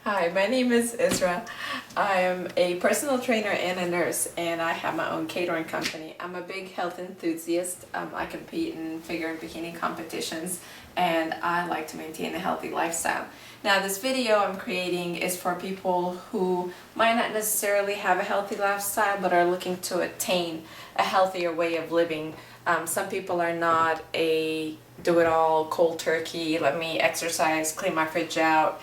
Hi, my name is Isra. I am a personal trainer and a nurse, and I have my own catering company. I'm a big health enthusiast. I compete in figure and bikini competitions, and I like to maintain a healthy lifestyle. Now, this video I'm creating is for people who might not necessarily have a healthy lifestyle, but are looking to attain a healthier way of living. Some people are not a do-it-all, cold turkey, let me exercise, clean my fridge out,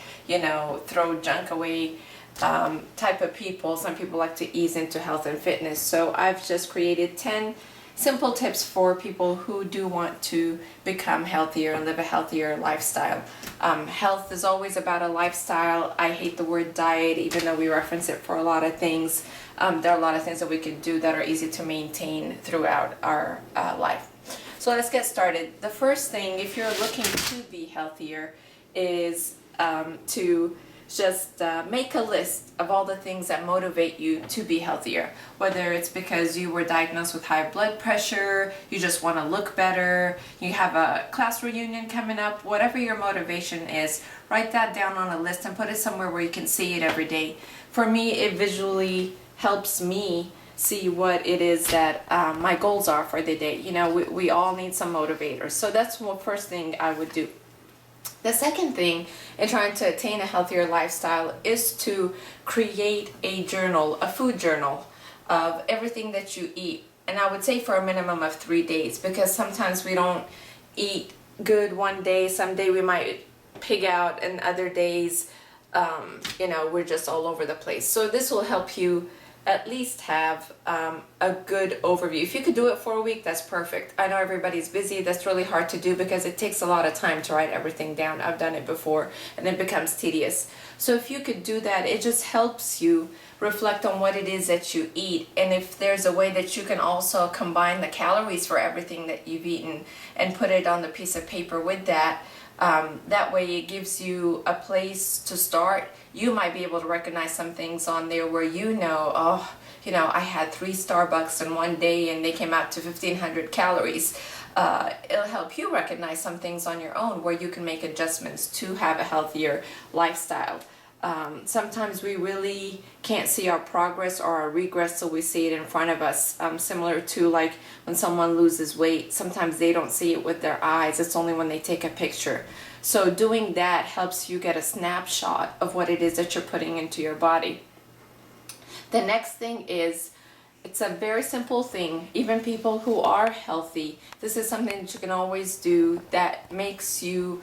throw junk away type of people. Some people like to ease into health and fitness. So I've just created 10 simple tips for people who do want to become healthier and live a healthier lifestyle. Health is always about a lifestyle. I hate the word diet, even though we reference it for a lot of things. There are a lot of things that we can do that are easy to maintain throughout our life. So let's get started. The first thing, if you're looking to be healthier, is to just make a list of all the things that motivate you to be healthier. Whether it's because you were diagnosed with high blood pressure, you just want to look better, you have a class reunion coming up, whatever your motivation is, write that down on a list and put it somewhere where you can see it every day. For me, it visually helps me see what it is that my goals are for the day. We all need some motivators. So that's the first thing I would do. The second thing in trying to attain a healthier lifestyle is to create a journal, a food journal of everything that you eat. And I would say for a minimum of 3 days, because sometimes we don't eat good one day. Some day we might pig out, and other days, we're just all over the place. So this will help you at least have a good overview. If you could do it for a week, that's perfect. I know everybody's busy. That's really hard to do because it takes a lot of time to write everything down. I've done it before and it becomes tedious. So if you could do that, it just helps you reflect on what it is that you eat, and if there's a way that you can also combine the calories for everything that you've eaten and put it on the piece of paper with that. That way it gives you a place to start. You might be able to recognize some things on there where I had 3 Starbucks in one day and they came out to 1,500 calories. It'll help you recognize some things on your own where you can make adjustments to have a healthier lifestyle. Sometimes we really can't see our progress or our regress, so we see it in front of us. Similar to like when someone loses weight, sometimes they don't see it with their eyes. It's only when they take a picture. So doing that helps you get a snapshot of what it is that you're putting into your body. The next thing is, it's a very simple thing. Even people who are healthy, this is something that you can always do that makes you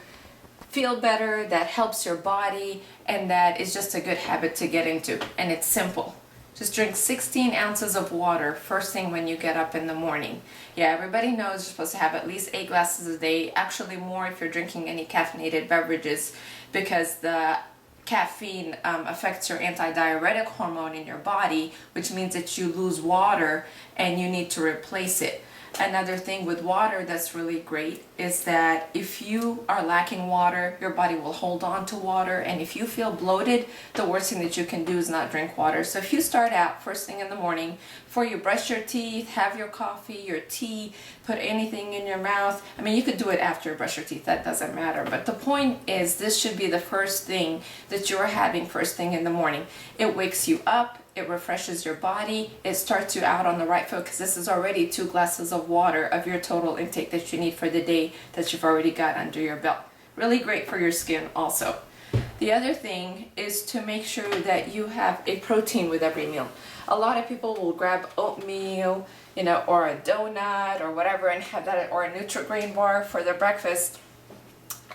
feel better, that helps your body, and that is just a good habit to get into. And it's simple. Just drink 16 ounces of water first thing when you get up in the morning. Yeah, everybody knows you're supposed to have at least 8 glasses a day, actually more if you're drinking any caffeinated beverages, because the caffeine affects your antidiuretic hormone in your body, which means that you lose water and you need to replace it. Another thing with water that's really great is that if you are lacking water, your body will hold on to water. And if you feel bloated, the worst thing that you can do is not drink water. So if you start out first thing in the morning, before you brush your teeth, have your coffee, your tea, put anything in your mouth. I mean, you could do it after you brush your teeth, that doesn't matter. But the point is, this should be the first thing that you're having first thing in the morning. It wakes you up. It refreshes your body. It starts you out on the right foot, because this is already 2 glasses of water of your total intake that you need for the day that you've already got under your belt. Really great for your skin also. The other thing is to make sure that you have a protein with every meal. A lot of people will grab oatmeal, or a donut or whatever, and have that, or a Nutri-Grain bar for their breakfast,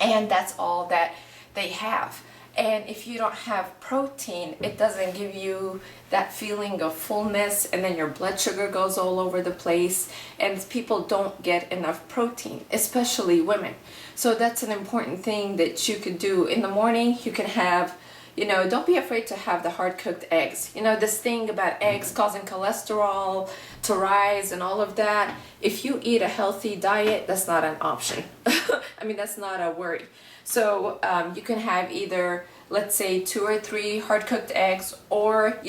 and that's all that they have. And if you don't have protein, it doesn't give you that feeling of fullness, and then your blood sugar goes all over the place, and people don't get enough protein, especially women. So that's an important thing that you could do. In the morning, you can have, don't be afraid to have the hard-cooked eggs. This thing about eggs causing cholesterol to rise and all of that. If you eat a healthy diet, that's not an option. I mean, that's not a worry. So you can have either, let's say, 2 or 3 hard-cooked eggs, or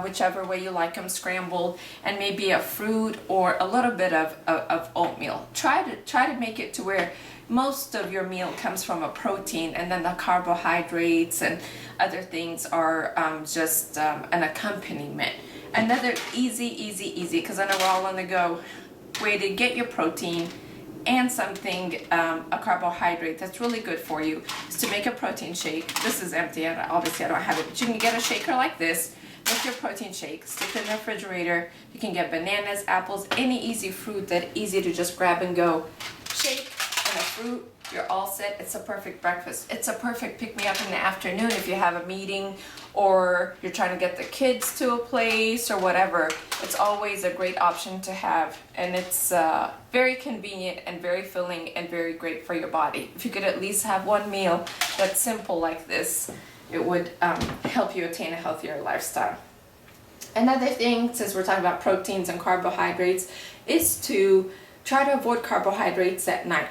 whichever way you like them, scrambled, and maybe a fruit or a little bit of oatmeal. Try to make it to where most of your meal comes from a protein, and then the carbohydrates and other things are just an accompaniment. Another easy, because I know we're all on the go, way to get your protein and something, a carbohydrate that's really good for you, is to make a protein shake. This is empty, obviously I don't have it, but you can get a shaker like this, make your protein shake, stick it in the refrigerator. You can get bananas, apples, any easy fruit that easy to just grab and go. Shake and a fruit, you're all set. It's a perfect breakfast. It's a perfect pick-me-up in the afternoon if you have a meeting or you're trying to get the kids to a place or whatever. It's always a great option to have, and it's very convenient and very filling and very great for your body. If you could at least have one meal that's simple like this, it would help you attain a healthier lifestyle. Another thing, since we're talking about proteins and carbohydrates, is to try to avoid carbohydrates at night.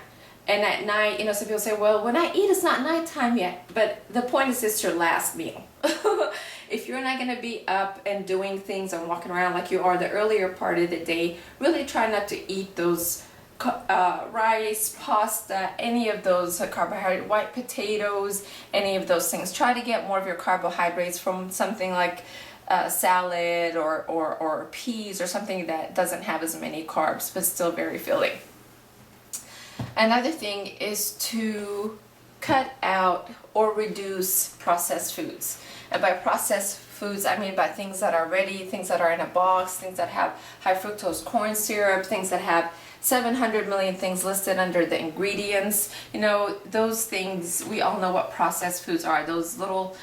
And at night, some people say, well, when I eat, it's not nighttime yet. But the point is, it's your last meal. If you're not going to be up and doing things and walking around like you are the earlier part of the day, really try not to eat those rice, pasta, any of those carbohydrate, white potatoes, any of those things. Try to get more of your carbohydrates from something like salad or peas or something that doesn't have as many carbs but still very filling. Another thing is to cut out or reduce processed foods. And by processed foods, I mean by things that are ready, things that are in a box, things that have high fructose corn syrup, things that have 700 million things listed under the ingredients. Those things, we all know what processed foods are. Those little,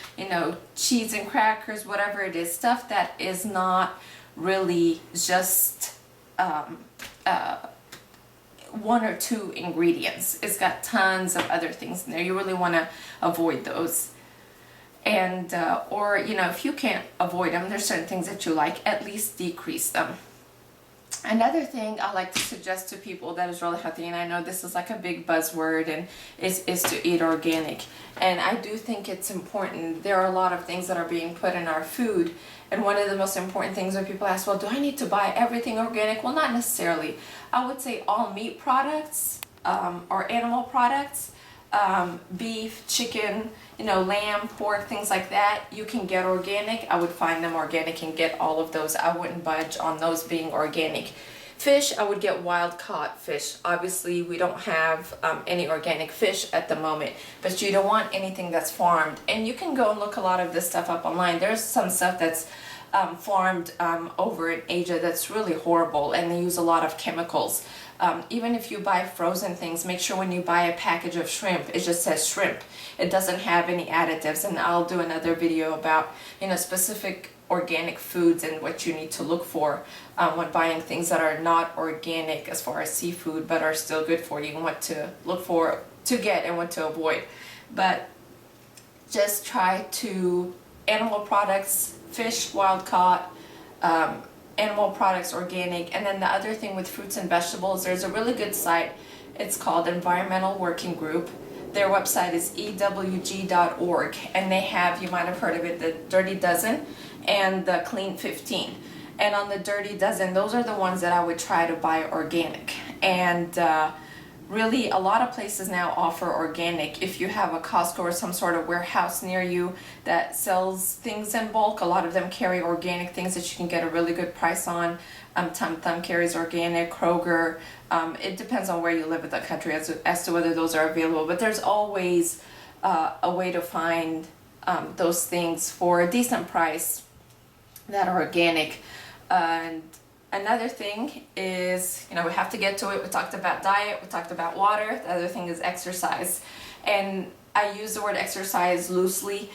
cheese and crackers, whatever it is, stuff that is not really just one or two ingredients. It's got tons of other things in there. You really want to avoid those. And or if you can't avoid them, there's certain things that you like, at least decrease them. Another thing I like to suggest to people that is really healthy, and I know this is like a big buzzword, and is to eat organic. And I do think it's important. There are a lot of things that are being put in our food, and one of the most important things when people ask, well, do I need to buy everything organic? Well, not necessarily. I would say all meat products or animal products, beef, chicken, lamb, pork, things like that, you can get organic. I would find them organic and get all of those. I wouldn't budge on those being organic. Fish, I would get wild caught fish. Obviously, we don't have any organic fish at the moment, but you don't want anything that's farmed. And you can go and look a lot of this stuff up online. There's some stuff that's farmed over in Asia that's really horrible, and they use a lot of chemicals. Even if you buy frozen things, make sure when you buy a package of shrimp, it just says shrimp. It doesn't have any additives, and I'll do another video about specific organic foods and what you need to look for when buying things that are not organic as far as seafood but are still good for you, and what to look for to get and what to avoid. But just try to animal products, fish, wild caught, animal products, organic. And then the other thing with fruits and vegetables, there's a really good site. It's called Environmental Working Group. Their website is ewg.org, and they have, you might have heard of it, the Dirty Dozen and the Clean 15. And on the Dirty Dozen, those are the ones that I would try to buy organic. And really, a lot of places now offer organic. If you have a Costco or some sort of warehouse near you that sells things in bulk, a lot of them carry organic things that you can get a really good price on. Tum Tum carries organic, Kroger. It depends on where you live in the country as to whether those are available. But there's always a way to find those things for a decent price that are organic. And another thing is, we have to get to it. We talked about diet, we talked about water. The other thing is exercise. And I use the word exercise loosely.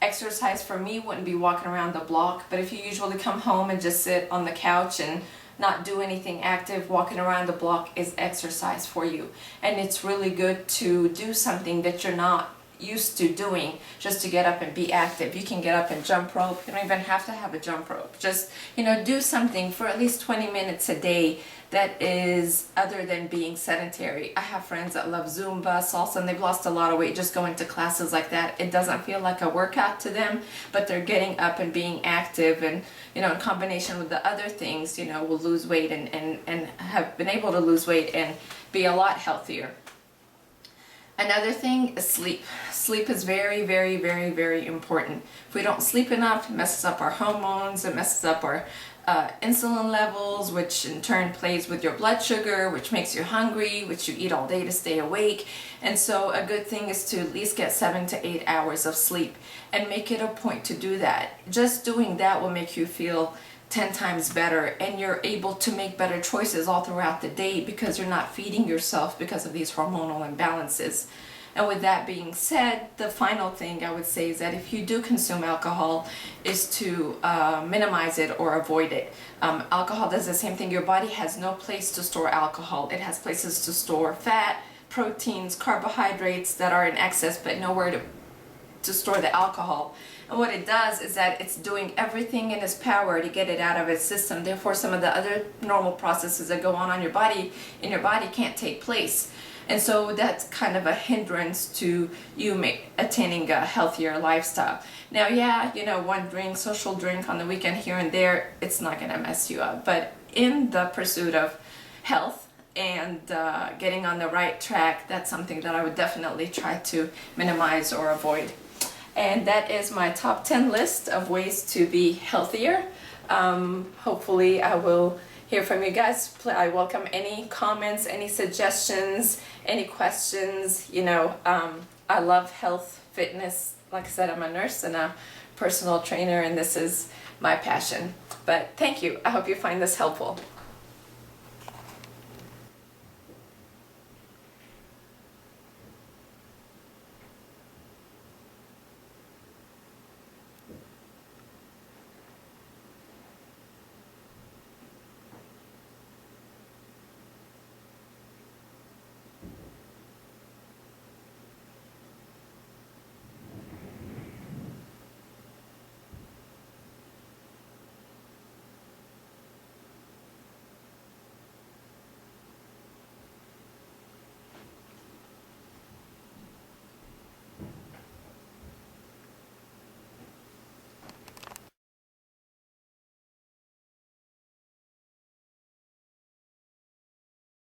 Exercise for me wouldn't be walking around the block, but if you usually come home and just sit on the couch and not do anything active, walking around the block is exercise for you. And it's really good to do something that you're not used to doing, just to get up and be active. You can get up and jump rope. You don't even have to have a jump rope. Just, do something for at least 20 minutes a day that is other than being sedentary. I have friends that love Zumba, salsa, and they've lost a lot of weight just going to classes like that. It doesn't feel like a workout to them, but they're getting up and being active, and in combination with the other things, will lose weight and have been able to lose weight and be a lot healthier. Another thing is sleep. Sleep is very, very, very, very important. If we don't sleep enough, it messes up our hormones, it messes up our insulin levels, which in turn plays with your blood sugar, which makes you hungry, which you eat all day to stay awake. And so a good thing is to at least get 7 to 8 hours of sleep and make it a point to do that. Just doing that will make you feel 10 times better, and you're able to make better choices all throughout the day because you're not feeding yourself because of these hormonal imbalances. And with that being said, the final thing I would say is that if you do consume alcohol, is to minimize it or avoid it. Alcohol does the same thing. Your body has no place to store alcohol. It has places to store fat, proteins, carbohydrates that are in excess, but nowhere to store the alcohol. And what it does is that it's doing everything in its power to get it out of its system. Therefore, some of the other normal processes that go on your body, can't take place. And so that's kind of a hindrance to you attaining a healthier lifestyle. Now, yeah, one drink, social drink on the weekend here and there, it's not going to mess you up. But in the pursuit of health and getting on the right track, that's something that I would definitely try to minimize or avoid. And that is my top 10 list of ways to be healthier. Hopefully I will hear from you guys. I welcome any comments, any suggestions, any questions. I love health, fitness. Like I said, I'm a nurse and a personal trainer, and this is my passion. But thank you. I hope you find this helpful.